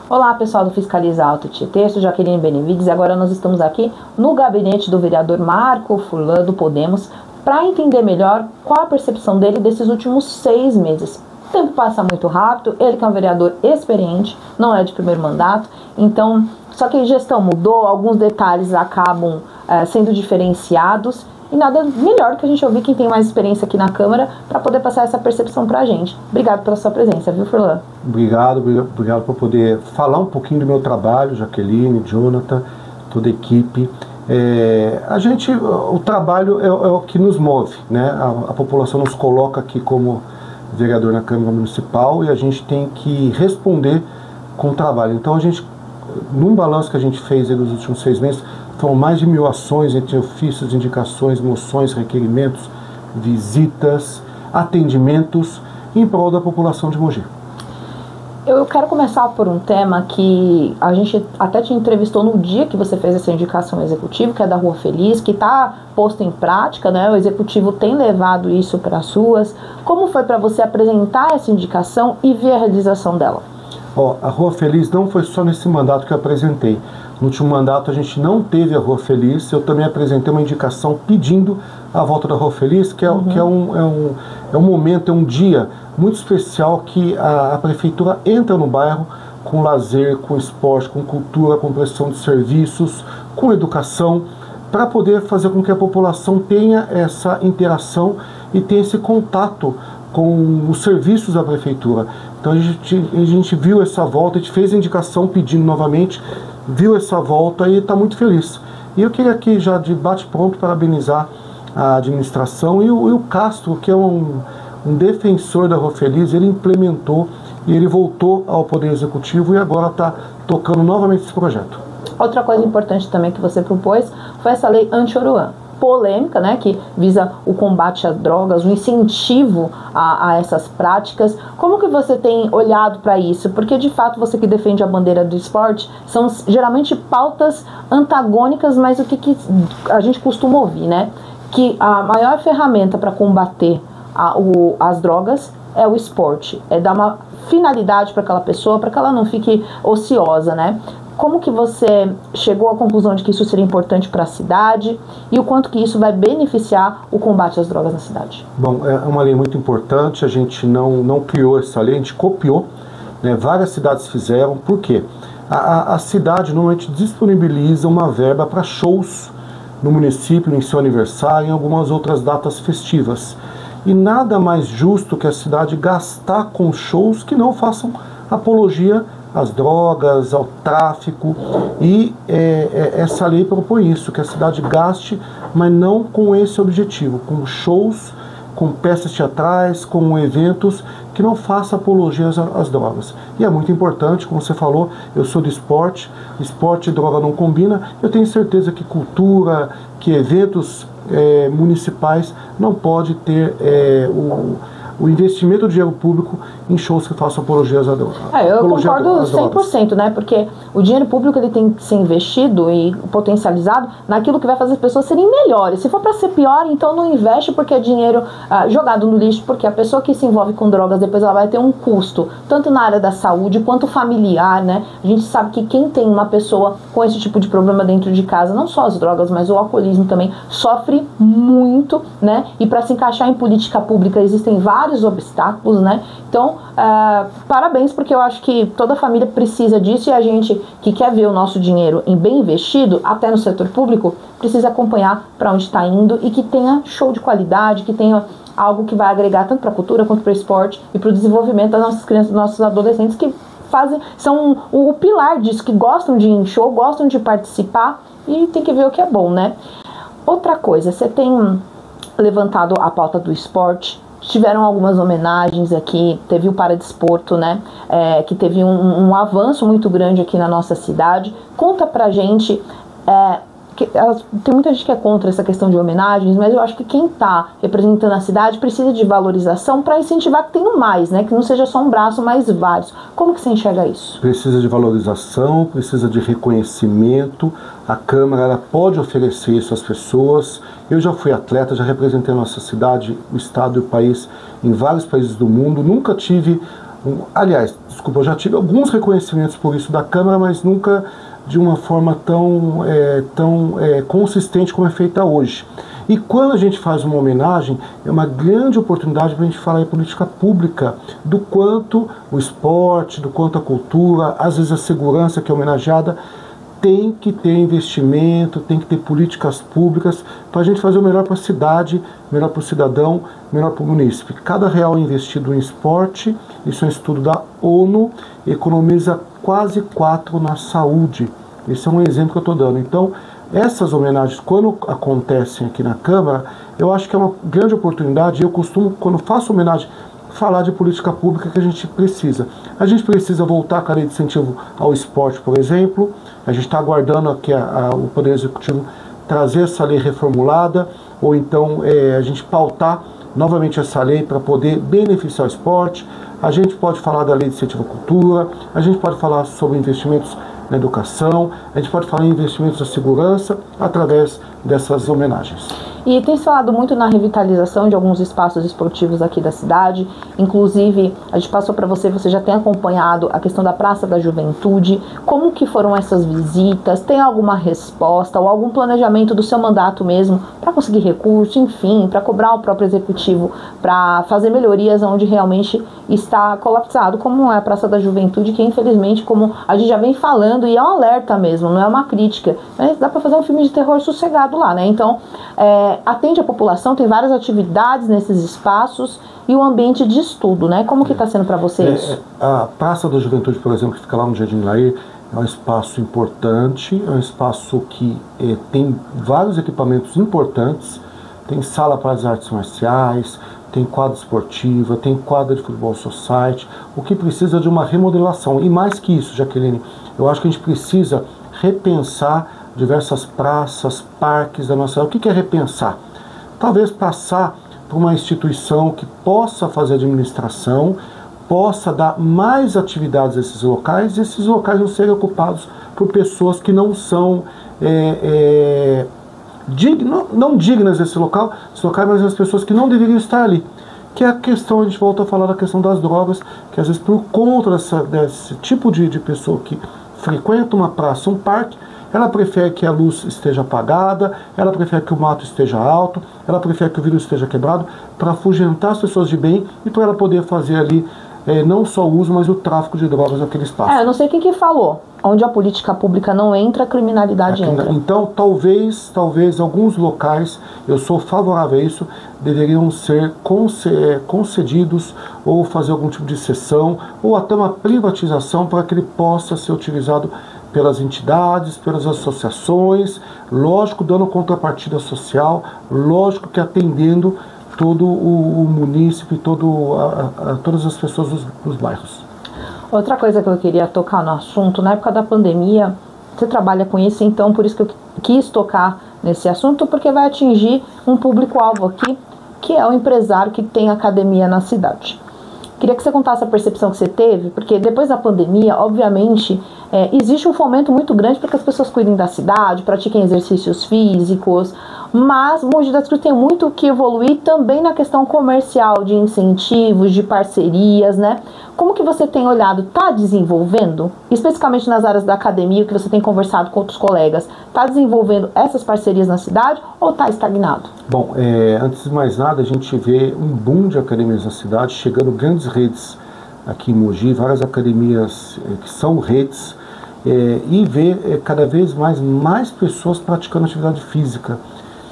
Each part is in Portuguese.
Olá pessoal do Fiscaliza Auto Tietê, sou Jaqueline Benevides e agora nós estamos aqui no gabinete do vereador Marco Furlan do Podemos para entender melhor qual a percepção dele desses últimos 6 meses. O tempo passa muito rápido, ele que é um vereador experiente, não é de primeiro mandato, então, só que a gestão mudou, alguns detalhes acabam sendo diferenciados e nada melhor do que a gente ouvir quem tem mais experiência aqui na Câmara para poder passar essa percepção para a gente. Obrigado pela sua presença, viu, Furlan? Obrigado por poder falar um pouquinho do meu trabalho, Jaqueline, Jonathan, toda a equipe. O trabalho é o que nos move, né? A população nos coloca aqui como vereador na Câmara Municipal e a gente tem que responder com o trabalho. Então num balanço que a gente fez nos últimos 6 meses, foram mais de 1000 ações entre ofícios, indicações, moções, requerimentos, visitas, atendimentos em prol da população de Mogi. Eu quero começar por um tema que a gente até te entrevistou no dia que você fez essa indicação executiva, que é da Rua Feliz, que está posto em prática, né? O executivo tem levado isso para as ruas. Como foi para você apresentar essa indicação e ver a realização dela? A Rua Feliz não foi só nesse mandato que eu apresentei. No último mandato a gente não teve a Rua Feliz, eu também apresentei uma indicação pedindo a volta da Rua Feliz, que é um momento, é um dia muito especial que a prefeitura entra no bairro com lazer, com esporte, com cultura, com prestação de serviços, com educação, para poder fazer com que a população tenha essa interação e tenha esse contato com os serviços da prefeitura. Então a gente viu essa volta, a gente fez a indicação pedindo novamente, viu essa volta e está muito feliz. E eu queria aqui já de bate-pronto parabenizar a administração e o Castro, que é um defensor da Rua Feliz, ele implementou e ele voltou ao Poder Executivo e agora está tocando novamente esse projeto. Outra coisa importante também que você propôs foi essa lei anti-Oruan. Polêmica, né, que visa o combate às drogas, o incentivo a essas práticas. Como que você tem olhado para isso? Porque de fato você que defende a bandeira do esporte são geralmente pautas antagônicas, mas o que a gente costuma ouvir, né? Que a maior ferramenta para combater as drogas é o esporte, é dar uma finalidade para aquela pessoa, para que ela não fique ociosa, né? Como que você chegou à conclusão de que isso seria importante para a cidade e o quanto que isso vai beneficiar o combate às drogas na cidade? Bom, é uma lei muito importante, a gente não criou essa lei, a gente copiou, né? Várias cidades fizeram, por quê? A cidade normalmente disponibiliza uma verba para shows no município, em seu aniversário, em algumas outras datas festivas. E nada mais justo que a cidade gastar com shows que não façam apologia às drogas, ao tráfico, e essa lei propõe isso, que a cidade gaste, mas não com esse objetivo, com shows, com peças teatrais, com eventos que não façam apologias às drogas. E é muito importante, como você falou, eu sou do esporte e droga não combina, eu tenho certeza que cultura, que eventos municipais não pode ter o investimento de dinheiro público em shows que façam apologias à droga. Eu concordo 100%, né? Porque o dinheiro público ele tem que ser investido e potencializado naquilo que vai fazer as pessoas serem melhores. Se for para ser pior, então não investe porque é dinheiro jogado no lixo, porque a pessoa que se envolve com drogas depois ela vai ter um custo, tanto na área da saúde quanto familiar, né? A gente sabe que quem tem uma pessoa com esse tipo de problema dentro de casa, não só as drogas, mas o alcoolismo também, sofre muito, né? E para se encaixar em política pública existem vários obstáculos, né? Então, parabéns, porque eu acho que toda família precisa disso e a gente que quer ver o nosso dinheiro em bem investido, até no setor público, precisa acompanhar para onde está indo e que tenha show de qualidade, que tenha algo que vai agregar tanto para a cultura quanto para o esporte e para o desenvolvimento das nossas crianças, dos nossos adolescentes que são o pilar disso, que gostam de ir em show, gostam de participar e tem que ver o que é bom, né? Outra coisa, você tem levantado a pauta do esporte. Tiveram algumas homenagens aqui, teve o Paradesporto, né, que teve um avanço muito grande aqui na nossa cidade. Conta pra gente, tem muita gente que é contra essa questão de homenagens, mas eu acho que quem tá representando a cidade precisa de valorização para incentivar que tenham mais, né, que não seja só um braço, mas vários. Como que você enxerga isso? Precisa de valorização, precisa de reconhecimento. A Câmara ela pode oferecer isso às pessoas Eu já fui atleta, já representei a nossa cidade, o estado e o país em vários países do mundo. Nunca tive, aliás, desculpa, eu já tive alguns reconhecimentos por isso da Câmara, mas nunca de uma forma tão consistente como é feita hoje. E quando a gente faz uma homenagem, é uma grande oportunidade para a gente falar em política pública, do quanto o esporte, do quanto a cultura, às vezes a segurança que é homenageada, tem que ter investimento, tem que ter políticas públicas para a gente fazer o melhor para a cidade, melhor para o cidadão, melhor para o munícipe. Cada real investido em esporte, isso é um estudo da ONU, economiza quase 4 na saúde. Esse é um exemplo que eu estou dando. Então, essas homenagens, quando acontecem aqui na Câmara, eu acho que é uma grande oportunidade. Eu costumo, quando faço homenagem, falar de política pública que a gente precisa. A gente precisa voltar com a lei de incentivo ao esporte, por exemplo. A gente está aguardando aqui o Poder Executivo trazer essa lei reformulada, ou então a gente pautar novamente essa lei para poder beneficiar o esporte. A gente pode falar da lei de incentivo à cultura, a gente pode falar sobre investimentos na educação, a gente pode falar em investimentos na segurança através dessas homenagens. E tem se falado muito na revitalização de alguns espaços esportivos aqui da cidade. Inclusive, a gente passou para você já tem acompanhado a questão da Praça da Juventude. Como que foram essas visitas? Tem alguma resposta ou algum planejamento do seu mandato mesmo para conseguir recurso, enfim, para cobrar o próprio executivo, para fazer melhorias onde realmente está colapsado, como é a Praça da Juventude, que infelizmente, como a gente já vem falando, e é um alerta mesmo, não é uma crítica, mas dá para fazer um filme de terror sossegado lá, né? Então, atende a população, tem várias atividades nesses espaços e o ambiente de estudo, né? Como que está sendo para vocês? A Praça da Juventude, por exemplo, que fica lá no Jardim Lair, é um espaço importante, é um espaço que tem vários equipamentos importantes, tem sala para as artes marciais, tem quadra esportiva, tem quadra de futebol society, o que precisa de uma remodelação. E mais que isso, Jaqueline, eu acho que a gente precisa repensar diversas praças, parques da nossa cidade. O que é repensar? Talvez passar por uma instituição que possa fazer administração, possa dar mais atividades a esses locais, e esses locais não serem ocupados por pessoas que não são não dignas desse local, mas as pessoas que não deveriam estar ali. Que é a questão, a gente volta a falar da questão das drogas, que às vezes por conta desse tipo de pessoa que frequenta uma praça, um parque, ela prefere que a luz esteja apagada, ela prefere que o mato esteja alto, ela prefere que o vidro esteja quebrado, para afugentar as pessoas de bem e para ela poder fazer ali não só o uso, mas o tráfico de drogas naquele espaço. Eu não sei quem que falou. Onde a política pública não entra, a criminalidade entra. Então, talvez alguns locais, eu sou favorável a isso, deveriam ser concedidos ou fazer algum tipo de cessão ou até uma privatização para que ele possa ser utilizado pelas entidades, pelas associações, lógico, dando contrapartida social, lógico que atendendo todo o munícipe, todas as pessoas dos bairros. Outra coisa que eu queria tocar no assunto, na época da pandemia, você trabalha com isso, então por isso que eu quis tocar nesse assunto, porque vai atingir um público-alvo aqui, que é o empresário que tem academia na cidade. Queria que você contasse a percepção que você teve, porque depois da pandemia, obviamente, existe um fomento muito grande para que as pessoas cuidem da cidade, pratiquem exercícios físicos, mas Mogi das Cruzes tem muito que evoluir também na questão comercial, de incentivos, de parcerias, né? Como que você tem olhado? Está desenvolvendo? Especificamente nas áreas da academia, que você tem conversado com outros colegas, está desenvolvendo essas parcerias na cidade ou está estagnado? Bom, antes de mais nada, a gente vê um boom de academias na cidade, chegando grandes redes aqui em Mogi, várias academias que são redes, e vê cada vez mais pessoas praticando atividade física,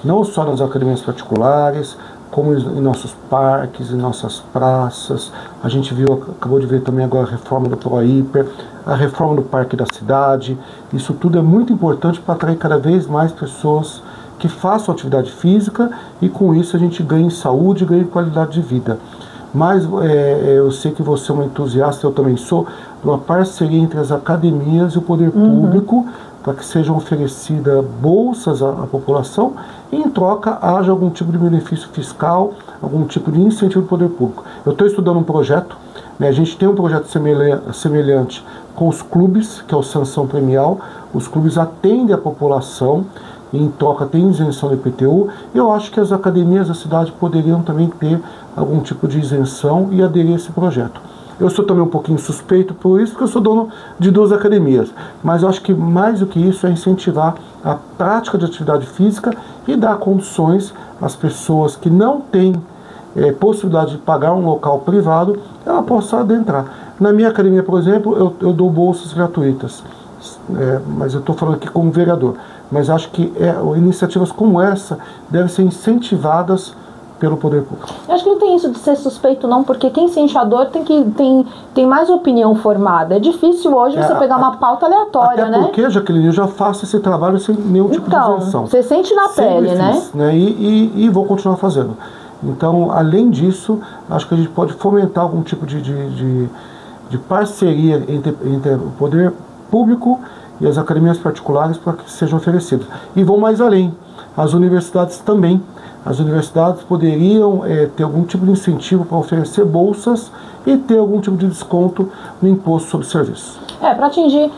não só nas academias particulares, como em nossos parques, em nossas praças. A gente acabou de ver também agora a reforma do Prohiper, a reforma do Parque da Cidade. Isso tudo é muito importante para atrair cada vez mais pessoas que façam atividade física e com isso a gente ganha saúde e ganha qualidade de vida. Mas eu sei que você é uma entusiasta, eu também sou, de uma parceria entre as academias e o poder público, para que sejam oferecidas bolsas à população e em troca haja algum tipo de benefício fiscal, algum tipo de incentivo do poder público. Eu estou estudando um projeto, né, a gente tem um projeto semelhante com os clubes, que é o Sanção Premial. Os clubes atendem a população e em troca tem isenção do IPTU, eu acho que as academias da cidade poderiam também ter algum tipo de isenção e aderir a esse projeto. Eu sou também um pouquinho suspeito por isso, porque eu sou dono de 2 academias, mas eu acho que mais do que isso é incentivar a prática de atividade física e dar condições às pessoas que não têm possibilidade de pagar um local privado, ela possa adentrar. Na minha academia, por exemplo, eu dou bolsas gratuitas, mas eu estou falando aqui como vereador, mas acho que iniciativas como essa devem ser incentivadas pelo poder público. Eu acho que não tem isso de ser suspeito não, porque quem se enche a dor tem mais opinião formada. É difícil hoje você pegar uma pauta aleatória, até né? Porque, Jaqueline, eu já faço esse trabalho sem nenhum tipo de isenção. Você sente na pele, fiz, né? E vou continuar fazendo. Então, além disso, acho que a gente pode fomentar algum tipo de parceria entre o poder público e as academias particulares para que sejam oferecidas. E vou mais além, as universidades também. As universidades poderiam ter algum tipo de incentivo para oferecer bolsas e ter algum tipo de desconto no imposto sobre serviço. Para atingir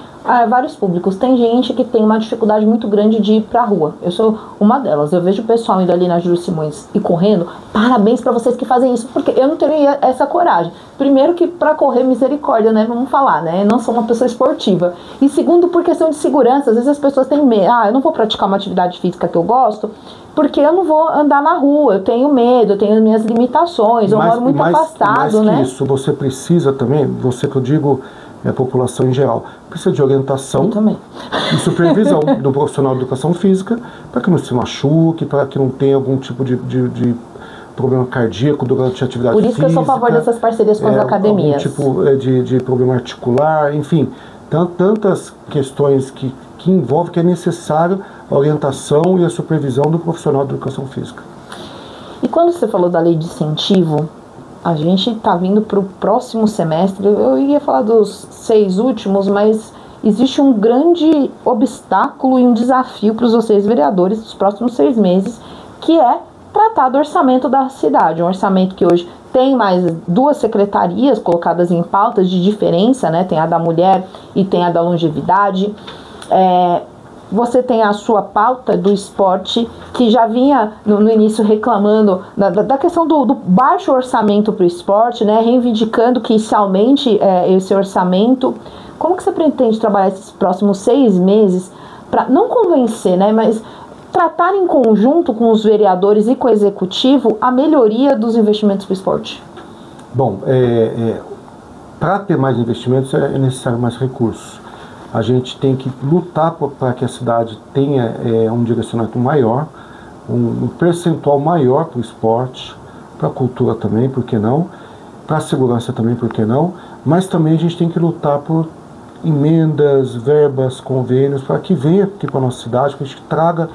vários públicos. Tem gente que tem uma dificuldade muito grande de ir pra rua. Eu sou uma delas. Eu vejo o pessoal indo ali na Júlio Simões e correndo. Parabéns pra vocês que fazem isso, porque eu não teria essa coragem. Primeiro que pra correr, misericórdia, né? Vamos falar, né? Eu não sou uma pessoa esportiva. E segundo, por questão de segurança. Às vezes as pessoas têm medo. Eu não vou praticar uma atividade física que eu gosto, porque eu não vou andar na rua. Eu tenho medo, eu tenho minhas limitações. Eu moro muito afastado, né? Isso, você precisa também, você que eu digo, a população em geral, precisa de orientação e supervisão do profissional de educação física para que não se machuque, para que não tenha algum tipo de problema cardíaco durante a atividade física. Por isso que eu sou a favor dessas parcerias com as academias. Algum tipo de problema articular, enfim, tantas questões que envolvem que é necessário a orientação e a supervisão do profissional de educação física. E quando você falou da lei de incentivo, a gente está vindo para o próximo semestre, eu ia falar dos 6 últimos, mas existe um grande obstáculo e um desafio para os vocês vereadores dos próximos 6 meses, que é tratar do orçamento da cidade. Um orçamento que hoje tem mais 2 secretarias colocadas em pautas de diferença, né? Tem a da mulher e tem a da longevidade. Você tem a sua pauta do esporte, que já vinha no início reclamando da questão do baixo orçamento para o esporte, né? Reivindicando que se aumente esse orçamento. Como que você pretende trabalhar esses próximos 6 meses para não convencer, né? Mas tratar em conjunto com os vereadores e com o executivo a melhoria dos investimentos para o esporte? Bom, para ter mais investimentos é necessário mais recursos. A gente tem que lutar para que a cidade tenha um direcionamento maior, um percentual maior para o esporte, para a cultura também, por que não? Para a segurança também, por que não? Mas também a gente tem que lutar por emendas, verbas, convênios, para que venha aqui para a nossa cidade, que a gente traga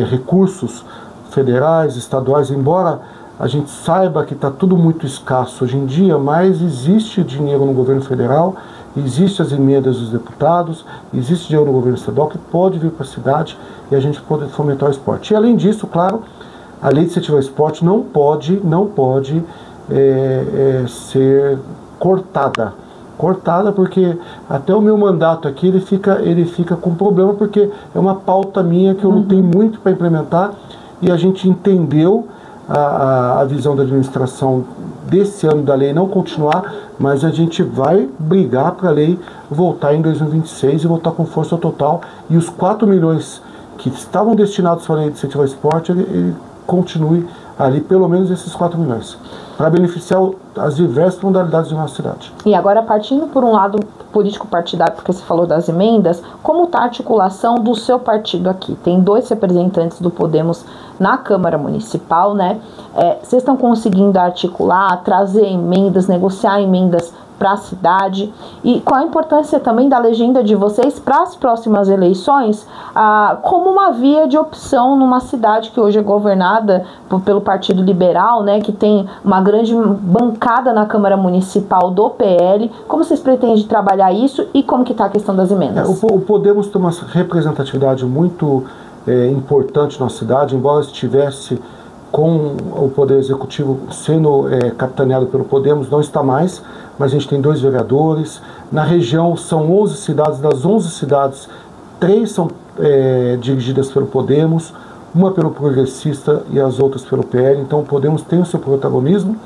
recursos federais, estaduais, embora a gente saiba que está tudo muito escasso hoje em dia, mas existe dinheiro no governo federal, existem as emendas dos deputados, existe dinheiro no governo estadual que pode vir para a cidade e a gente pode fomentar o esporte. E além disso, claro, a lei de incentivo ao esporte não pode ser cortada, porque até o meu mandato aqui ele fica com problema, porque é uma pauta minha que eu lutei muito para implementar e a gente entendeu a visão da administração desse ano da lei não continuar, mas a gente vai brigar para a lei voltar em 2026 e voltar com força total, e os 4 milhões que estavam destinados para a lei de incentivo ao esporte, ele continue ali, pelo menos esses 4 milhões, para beneficiar as diversas modalidades de nossa cidade. E agora, partindo por um lado político partidário, porque você falou das emendas, como está a articulação do seu partido aqui? Tem 2 representantes do Podemos na Câmara Municipal, né? Vocês estão conseguindo articular, trazer emendas, negociar emendas para a cidade? E qual a importância também da legenda de vocês para as próximas eleições, como uma via de opção numa cidade que hoje é governada pelo Partido Liberal, né, que tem uma grande bancada na Câmara Municipal do PL? Como vocês pretendem trabalhar isso e como que está a questão das emendas? O Podemos tem uma representatividade muito importante na cidade, embora estivesse com o Poder Executivo sendo capitaneado pelo Podemos, não está mais, mas a gente tem 2 vereadores. Na região são 11 cidades, das 11 cidades, 3 são dirigidas pelo Podemos, uma pelo Progressista e as outras pelo PL. Então o Podemos tem o seu protagonismo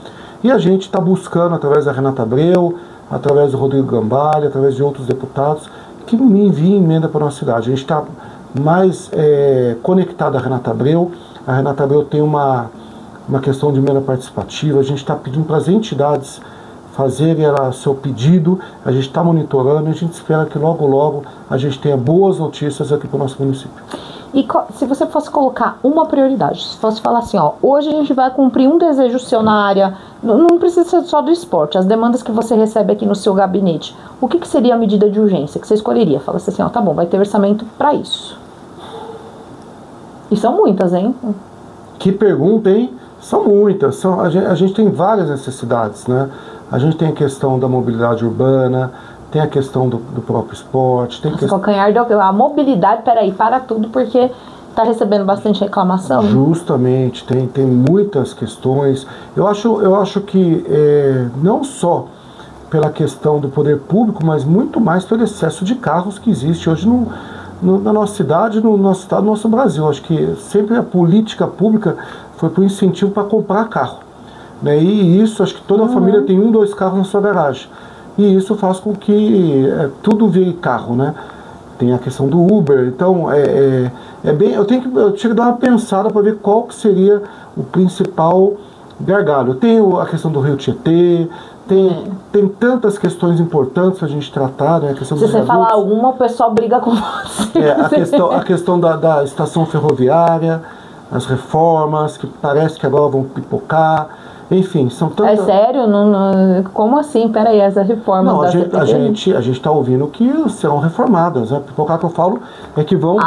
e a gente está buscando, através da Renata Abreu, através do Rodrigo Gambale, através de outros deputados, que me enviem emenda para a nossa cidade. A gente está mais conectado à Renata Abreu. A Renata Abreu tem uma questão de emenda participativa. A gente está pedindo para as entidades fazerem seu pedido, a gente está monitorando e a gente espera que logo, logo a gente tenha boas notícias aqui para o nosso município. E se você fosse colocar uma prioridade, se fosse falar assim, ó, hoje a gente vai cumprir um desejo seu na área, não precisa ser só do esporte, as demandas que você recebe aqui no seu gabinete, o que seria a medida de urgência que você escolheria? Fala assim, ó, tá bom, vai ter orçamento para isso. E são muitas, hein? Que pergunta, hein? São muitas. A gente tem várias necessidades, né? A gente tem a questão da mobilidade urbana, tem a questão do próprio esporte. Tem a mobilidade, peraí, para tudo, porque está recebendo bastante reclamação. Justamente, tem muitas questões. Eu acho que não só pela questão do poder público, mas muito mais pelo excesso de carros que existe hoje na nossa cidade, no nosso estado, no nosso Brasil. Acho que sempre a política pública foi por incentivo para comprar carro. Né? E isso, acho que toda a família tem 1, 2 carros na sua garagem. E isso faz com que tudo vire carro, né? Tem a questão do Uber. Então, eu tinha que dar uma pensada para ver qual que seria o principal gargalo. Tem a questão do Rio Tietê, tem tantas questões importantes para a gente tratar, né? A questão Se você falar alguma, o pessoal briga com você. A questão da estação ferroviária, as reformas, que parece que agora vão pipocar. Enfim, são tantas... É sério? Como assim? Peraí, essa reforma não, da a gente está ouvindo que serão reformadas, né? Pipocar que eu falo é que vão...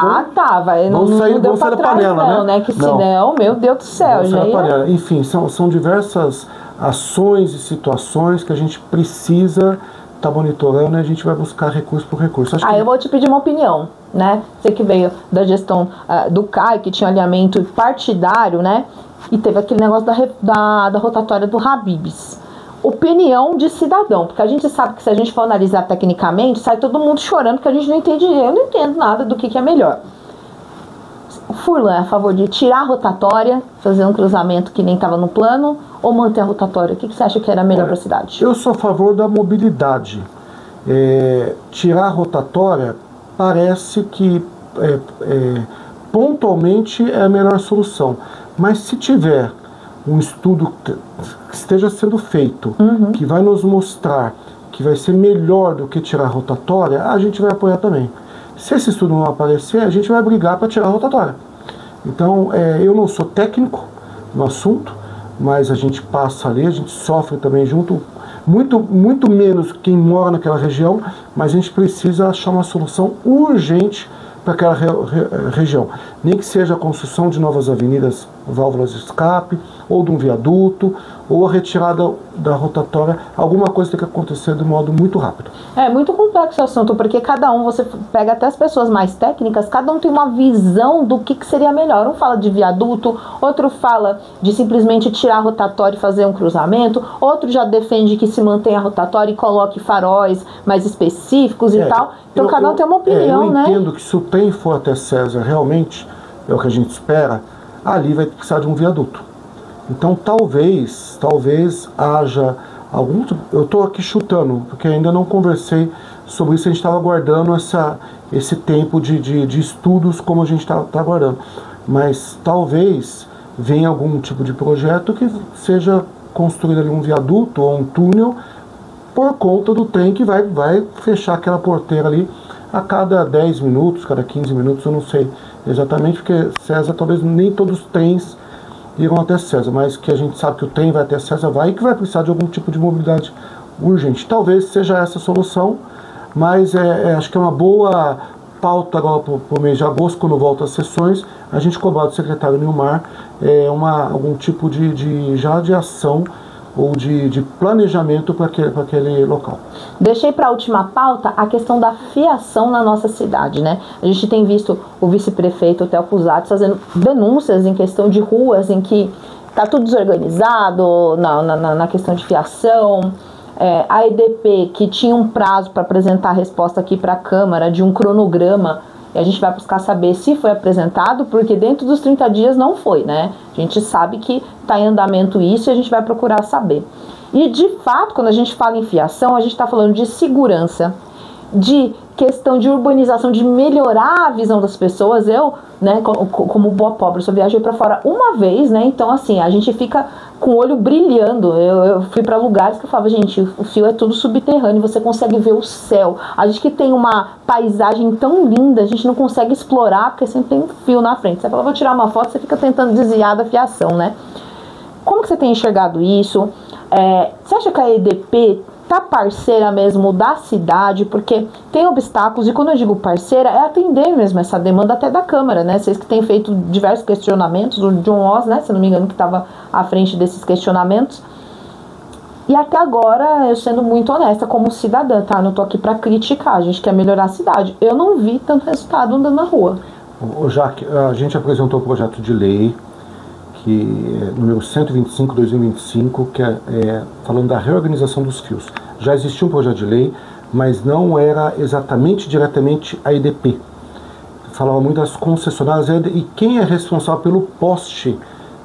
Vão sair da panela, né? Que senão, meu Deus do céu, já ia... Enfim, são diversas ações e situações que a gente precisa estar monitorando e a gente vai buscar recurso por recurso. Eu vou te pedir uma opinião, né? Você que veio da gestão do CAI, que tinha alinhamento partidário, né? E teve aquele negócio da rotatória do Habib's. Opinião de cidadão, porque a gente sabe que se a gente for analisar tecnicamente, sai todo mundo chorando que a gente não entende. Eu não entendo nada do que é melhor. O Furlan é a favor de tirar a rotatória, fazer um cruzamento que nem estava no plano, ou manter a rotatória? O que você acha que era melhor para a cidade? Eu sou a favor da mobilidade. Tirar a rotatória parece que pontualmente é a melhor solução. Mas se tiver um estudo que esteja sendo feito, que vai nos mostrar que vai ser melhor do que tirar a rotatória, a gente vai apoiar também. Se esse estudo não aparecer, a gente vai brigar para tirar a rotatória. Então, eu não sou técnico no assunto, mas a gente passa ali, a gente sofre também junto, muito menos quem mora naquela região, mas a gente precisa achar uma solução urgente para aquela região. Nem que seja a construção de novas avenidas, válvulas de escape, ou de um viaduto, ou a retirada da rotatória, alguma coisa tem que acontecer de modo muito rápido. É muito complexo o assunto, porque cada um, você pega até as pessoas mais técnicas, cada um tem uma visão do que seria melhor. Um fala de viaduto, outro fala de simplesmente tirar a rotatória e fazer um cruzamento, outro já defende que se mantenha a rotatória e coloque faróis mais específicos e tal. Então cada um tem uma opinião, né? Eu entendo que se o trem for até César, realmente, é o que a gente espera, ali vai precisar de um viaduto. Então talvez haja algum... Eu estou aqui chutando, porque ainda não conversei sobre isso, a gente estava aguardando esse tempo de estudos como a gente está aguardando. Mas talvez venha algum tipo de projeto que seja construído ali um viaduto ou um túnel por conta do trem que vai fechar aquela porteira ali a cada 10 minutos, cada 15 minutos, eu não sei exatamente, porque César, talvez nem todos os trens irão até César, mas que a gente sabe que o trem vai até César, e que vai precisar de algum tipo de mobilidade urgente. Talvez seja essa a solução, mas acho que é uma boa pauta agora para o mês de agosto, quando volta às sessões, a gente cobrar do secretário Nilmar algum tipo de ação ou de planejamento para aquele local. Deixei para a última pauta a questão da fiação na nossa cidade, né? A gente tem visto o vice-prefeito Theo Cusatto fazendo denúncias em questão de ruas em que está tudo desorganizado na questão de fiação. A EDP, que tinha um prazo para apresentar a resposta aqui para a Câmara de um cronograma e a gente vai buscar saber se foi apresentado, porque dentro dos 30 dias não foi, né? A gente sabe que está em andamento isso e a gente vai procurar saber. E de fato, quando a gente fala em fiação, a gente está falando de segurança, de questão de urbanização, de melhorar a visão das pessoas. Eu, né, como boa pobre, só viajei para fora uma vez, né? Então, assim, a gente fica com o olho brilhando. Eu fui para lugares que eu falava, gente, o fio é tudo subterrâneo, você consegue ver o céu. A gente que tem uma paisagem tão linda, a gente não consegue explorar, porque sempre tem um fio na frente. Você fala, vou tirar uma foto, você fica tentando desviar da fiação, né? Como que você tem enxergado isso? Você acha que a EDP tá parceira mesmo da cidade, porque tem obstáculos, e quando eu digo parceira, é atender mesmo essa demanda até da Câmara, né? Vocês que têm feito diversos questionamentos, o John Oz, né, se não me engano, que estava à frente desses questionamentos, e até agora, eu sendo muito honesta como cidadã, tá? Não tô aqui para criticar, a gente quer melhorar a cidade. Eu não vi tanto resultado andando na rua. Jaque, a gente apresentou um projeto de lei, que é número 125/2025, que é falando da reorganização dos fios. Já existia um projeto de lei, mas não era exatamente diretamente a EDP. Falava muito das concessionárias, e quem é responsável pelo poste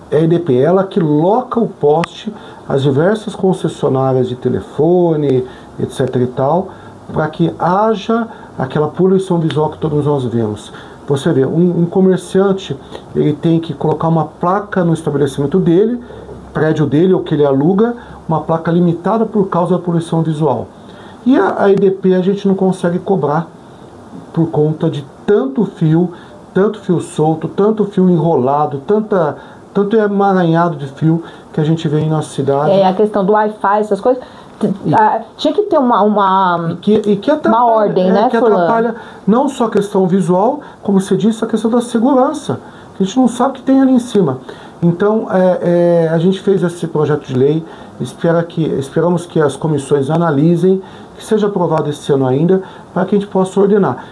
é a EDP, ela que loca o poste às diversas concessionárias de telefone, etc e tal, para que haja aquela poluição visual que todos nós vemos. Você vê, um comerciante, ele tem que colocar uma placa no estabelecimento dele, prédio dele, ou que ele aluga, uma placa limitada por causa da poluição visual. E a EDP a gente não consegue cobrar por conta de tanto fio solto, tanto fio enrolado, tanto emaranhado de fio que a gente vê em nossa cidade. A questão do Wi-Fi, essas coisas. Tinha que ter uma ordem, né, que atrapalha não só a questão visual, como você disse, a questão da segurança. A gente não sabe o que tem ali em cima. Então, a gente fez esse projeto de lei, esperamos que as comissões analisem, que seja aprovado esse ano ainda, para que a gente possa ordenar.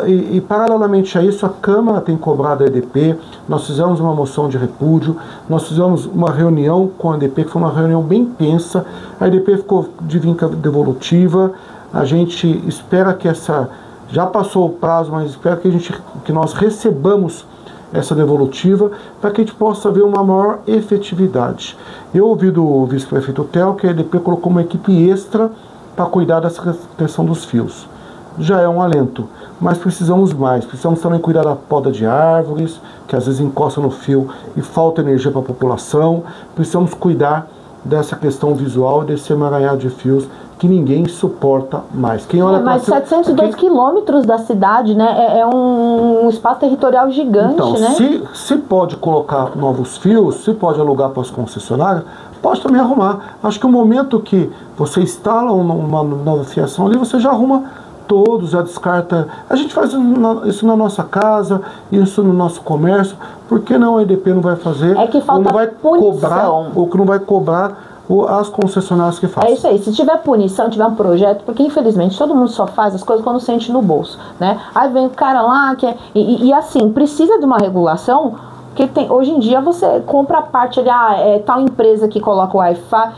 E paralelamente a isso, a Câmara tem cobrado a EDP, nós fizemos uma moção de repúdio, nós fizemos uma reunião com a EDP, que foi uma reunião bem tensa, a EDP ficou de vinca devolutiva, a gente espera que já passou o prazo, mas espera que nós recebamos essa devolutiva, para que a gente possa ver uma maior efetividade. Eu ouvi do vice-prefeito Theo que a EDP colocou uma equipe extra para cuidar dessa questão dos fios. Já é um alento, mas precisamos mais. Precisamos também cuidar da poda de árvores, que às vezes encosta no fio e falta energia para a população. Precisamos cuidar dessa questão visual, desse emaranhado de fios que ninguém suporta mais. Quem olha mas 702 quilômetros da cidade, né? É um espaço territorial gigante, então, né? Se pode colocar novos fios, se pode alugar para as concessionárias, pode também arrumar. Acho que o momento que você instala uma nova fiação ali, você já arruma todos, já descarta. A gente faz isso na nossa casa, isso no nosso comércio. Por que não a EDP não vai fazer? É que falta ou não vai punição. Ou que não vai cobrar as concessionárias que fazem. É isso aí, se tiver punição, tiver um projeto, porque infelizmente todo mundo só faz as coisas quando sente no bolso, né? Aí vem o cara lá, e assim, precisa de uma regulação, que hoje em dia você compra a parte ali, tal empresa que coloca o Wi-Fi,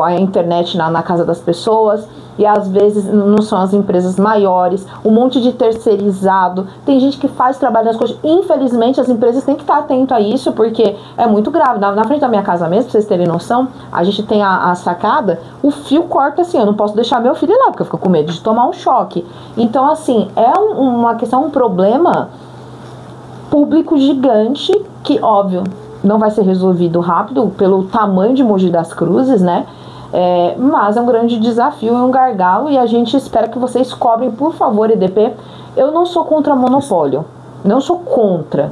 a internet na casa das pessoas, e às vezes não são as empresas maiores, um monte de terceirizado, tem gente que faz trabalho nas coisas. Infelizmente as empresas têm que estar atentas a isso, porque é muito grave. Na frente da minha casa mesmo, pra vocês terem noção, a gente tem a sacada, o fio corta assim, eu não posso deixar meu filho lá, porque eu fico com medo de tomar um choque. Então assim, é uma questão, um problema público gigante, que óbvio, não vai ser resolvido rápido pelo tamanho de Mogi das Cruzes, né? Mas é um grande desafio, é um gargalo, e a gente espera que vocês cobrem, por favor, EDP. Eu não sou contra monopólio, não sou contra,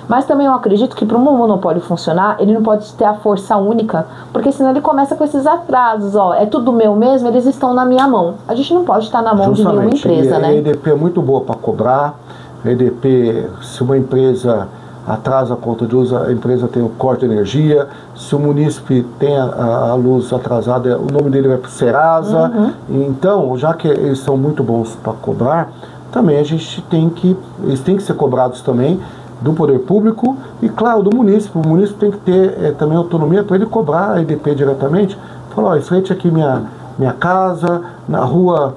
mas também eu acredito que para um monopólio funcionar, ele não pode ter a força única, porque senão ele começa com esses atrasos, é tudo meu mesmo, eles estão na minha mão. A gente não pode estar na mão de nenhuma empresa, né? A EDP é muito boa para cobrar. A EDP, se uma empresa atrasa a conta de luz, a empresa tem o corte de energia. Se o munícipe tem a luz atrasada, o nome dele vai para o Serasa. Então, já que eles são muito bons para cobrar, também eles têm que ser cobrados também do poder público e, claro, do munícipe. O munícipe tem que ter também autonomia para ele cobrar a EDP diretamente. Falar, em frente aqui minha casa, na rua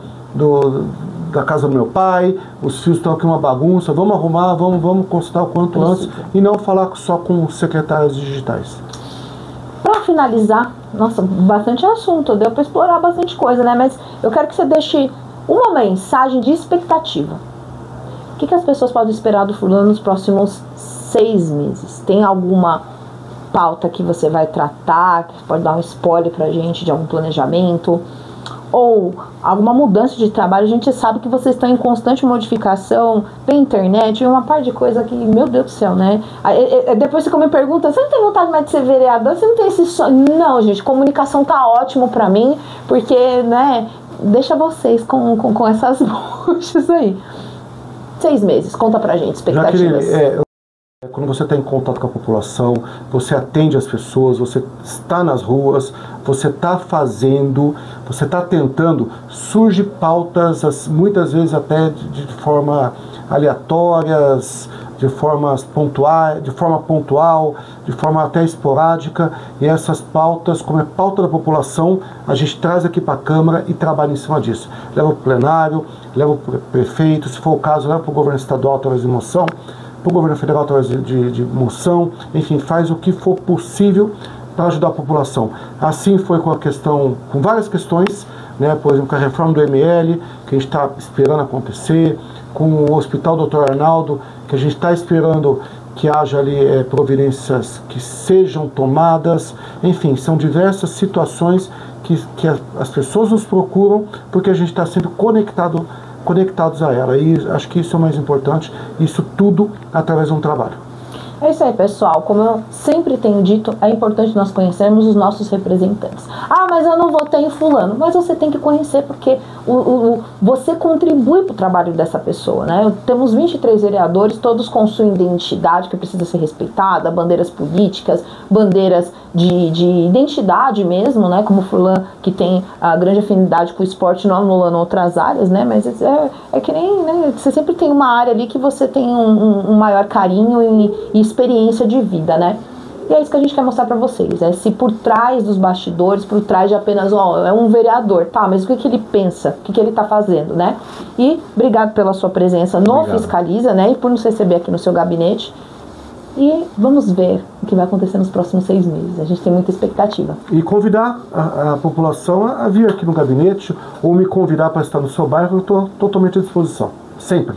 da casa do meu pai, os fios estão aqui uma bagunça, vamos arrumar, vamos consultar o quanto antes e não falar só com secretários digitais. Para finalizar, nossa, bastante assunto, deu para explorar bastante coisa, né? Mas eu quero que você deixe uma mensagem de expectativa. O que as pessoas podem esperar do Fulano nos próximos 6 meses? Tem alguma pauta que você vai tratar, que pode dar um spoiler pra gente de algum planejamento? Ou alguma mudança de trabalho? A gente sabe que vocês estão em constante modificação, tem internet, uma parte de coisa que, meu Deus do céu, né? Depois você me pergunta, você não tem vontade mais de ser vereador? Você não tem esse sonho? Não, gente, comunicação tá ótimo pra mim, porque, né, deixa vocês com essas buchas aí. 6 meses, conta pra gente, expectativas. Quando você está em contato com a população, você atende as pessoas, você está nas ruas, você está fazendo, você está tentando, surge pautas, muitas vezes até de forma aleatórias, de forma pontual, de forma até esporádica, e essas pautas, como é pauta da população, a gente traz aqui para a Câmara e trabalha em cima disso. Leva para o plenário, leva para o prefeito, se for o caso, leva para o governo estadual através de moção, para o governo federal através de moção, enfim, faz o que for possível para ajudar a população. Assim foi com a questão, com várias questões, né, por exemplo, com a reforma do ML, que a gente está esperando acontecer, com o Hospital Dr. Arnaldo, que a gente está esperando que haja ali providências que sejam tomadas, enfim, são diversas situações que as pessoas nos procuram, porque a gente está sempre conectados a ela, e acho que isso é o mais importante, isso tudo através de um trabalho. É isso aí, pessoal. Como eu sempre tenho dito, é importante nós conhecermos os nossos representantes. Ah, mas eu não votei em fulano. Mas você tem que conhecer, porque você contribui para o trabalho dessa pessoa, né? Temos 23 vereadores, todos com sua identidade que precisa ser respeitada, bandeiras políticas, bandeiras de identidade mesmo, né? Como o fulano, que tem a grande afinidade com o esporte, não anulando outras áreas, né? Mas é que nem, né? Você sempre tem uma área ali que você tem um maior carinho e experiência de vida, né? E é isso que a gente quer mostrar pra vocês, se por trás dos bastidores, por trás de apenas, é um vereador, tá, mas o que ele pensa, o que ele tá fazendo, né? E obrigado pela sua presença no Fiscaliza, né, e por nos receber aqui no seu gabinete. E vamos ver o que vai acontecer nos próximos 6 meses, a gente tem muita expectativa. E convidar a população a vir aqui no gabinete, ou me convidar para estar no seu bairro, eu estou totalmente à disposição, sempre.